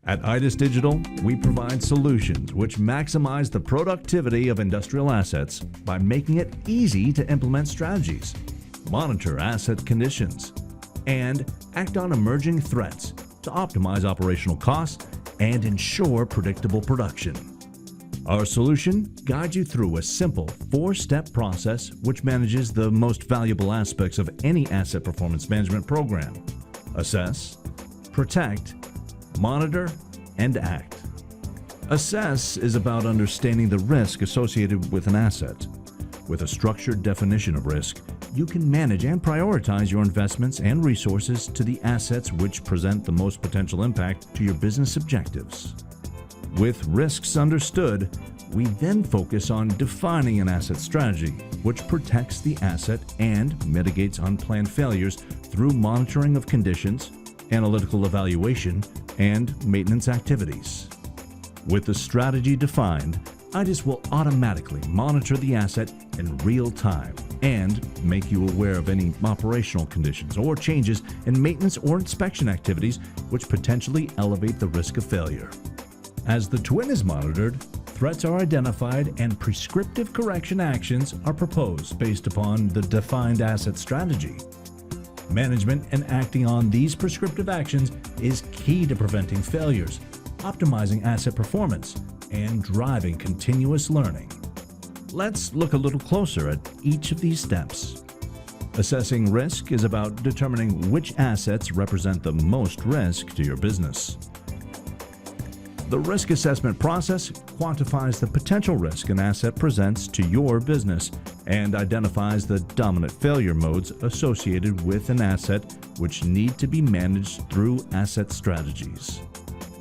At ITUS Digital, we provide solutions which maximize the productivity of industrial assets by making it easy to implement strategies, monitor asset conditions, and act on emerging threats to optimize operational costs and ensure predictable production. Our solution guides you through a simple 4-step process which manages the most valuable aspects of any asset performance management program: assess, protect, monitor, and act. Assess is about understanding the risk associated with an asset. With a structured definition of risk, you can manage and prioritize your investments and resources to the assets which present the most potential impact to your business objectives. With risks understood, we then focus on defining an asset strategy, which protects the asset and mitigates unplanned failures through monitoring of conditions, analytical evaluation, and maintenance activities. With the strategy defined, ITUS will automatically monitor the asset in real time and make you aware of any operational conditions or changes in maintenance or inspection activities which potentially elevate the risk of failure. As the twin is monitored, threats are identified and prescriptive correction actions are proposed based upon the defined asset strategy. Management and acting on these prescriptive actions is key to preventing failures, optimizing asset performance, and driving continuous learning. Let's look a little closer at each of these steps. Assessing risk is about determining which assets represent the most risk to your business. The risk assessment process quantifies the potential risk an asset presents to your business and identifies the dominant failure modes associated with an asset which need to be managed through asset strategies.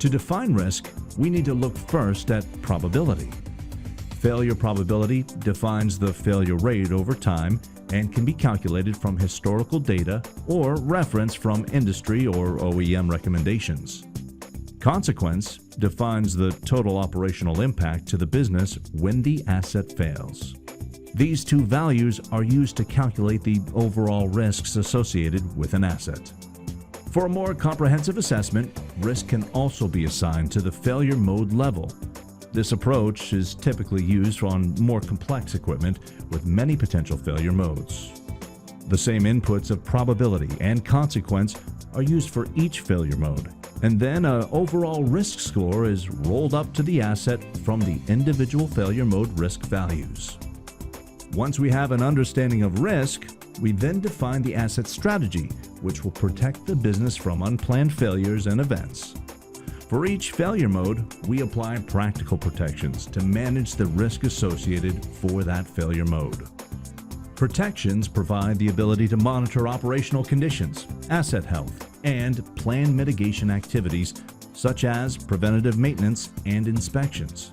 To define risk, we need to look first at probability. Failure probability defines the failure rate over time and can be calculated from historical data or reference from industry or OEM recommendations. Consequence defines the total operational impact to the business when the asset fails. These two values are used to calculate the overall risks associated with an asset. For a more comprehensive assessment, risk can also be assigned to the failure mode level. This approach is typically used on more complex equipment with many potential failure modes. The same inputs of probability and consequence are used for each failure mode, and then an overall risk score is rolled up to the asset from the individual failure mode risk values. Once we have an understanding of risk, we then define the asset strategy, which will protect the business from unplanned failures and events. For each failure mode, we apply practical protections to manage the risk associated for that failure mode. Protections provide the ability to monitor operational conditions, asset health, and plan mitigation activities such as preventative maintenance and inspections.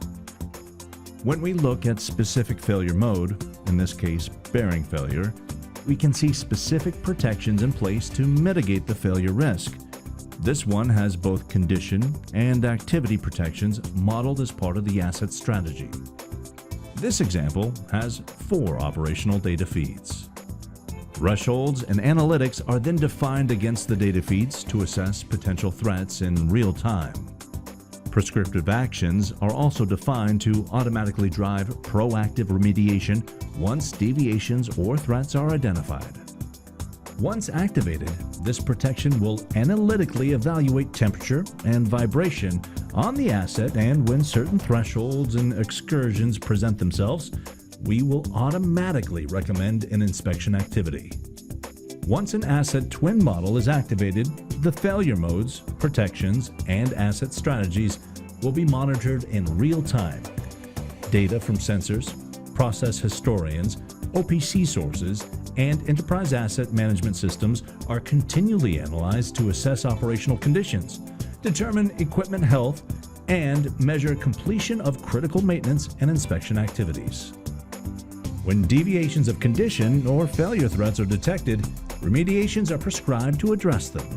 When we look at specific failure mode, in this case bearing failure, we can see specific protections in place to mitigate the failure risk. This one has both condition and activity protections modeled as part of the asset strategy. This example has 4 operational data feeds. Thresholds and analytics are then defined against the data feeds to assess potential threats in real time. Prescriptive actions are also defined to automatically drive proactive remediation once deviations or threats are identified. Once activated, this protection will analytically evaluate temperature and vibration on the asset, and when certain thresholds and excursions present themselves, we will automatically recommend an inspection activity. Once an asset twin model is activated, the failure modes, protections, and asset strategies will be monitored in real time. Data from sensors, process historians, OPC sources, and enterprise asset management systems are continually analyzed to assess operational conditions, determine equipment health, and measure completion of critical maintenance and inspection activities. When deviations of condition or failure threats are detected, remediations are prescribed to address them.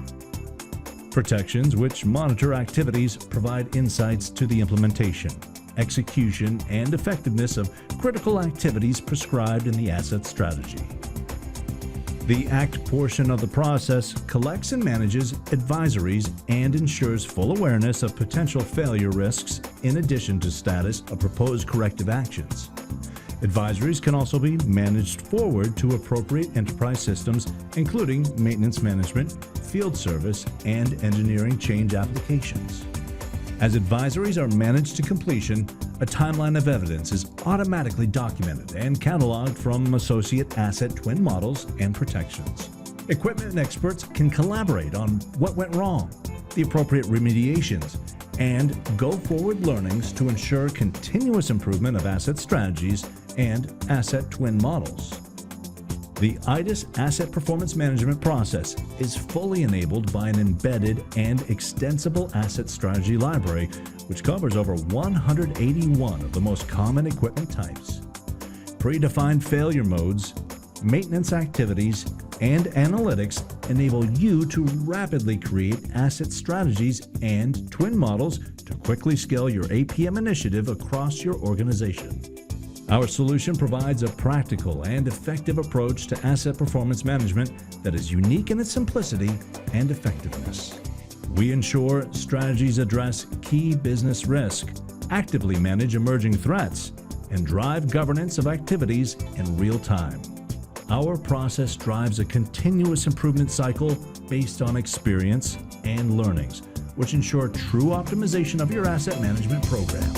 Protections which monitor activities provide insights to the implementation, execution, and effectiveness of critical activities prescribed in the asset strategy. The ACT portion of the process collects and manages advisories and ensures full awareness of potential failure risks in addition to status of proposed corrective actions. Advisories can also be managed forward to appropriate enterprise systems, including maintenance management, field service, and engineering change applications. As advisories are managed to completion, a timeline of evidence is automatically documented and cataloged from associate asset twin models and protections. Equipment experts can collaborate on what went wrong, the appropriate remediations, and go-forward learnings to ensure continuous improvement of asset strategies and asset twin models. The ITUS Asset Performance Management process is fully enabled by an embedded and extensible asset strategy library, which covers over 181 of the most common equipment types. Predefined failure modes, maintenance activities, and analytics enable you to rapidly create asset strategies and twin models to quickly scale your APM initiative across your organization. Our solution provides a practical and effective approach to asset performance management that is unique in its simplicity and effectiveness. We ensure strategies address key business risk, actively manage emerging threats, and drive governance of activities in real time. Our process drives a continuous improvement cycle based on experience and learnings, which ensure true optimization of your asset management program.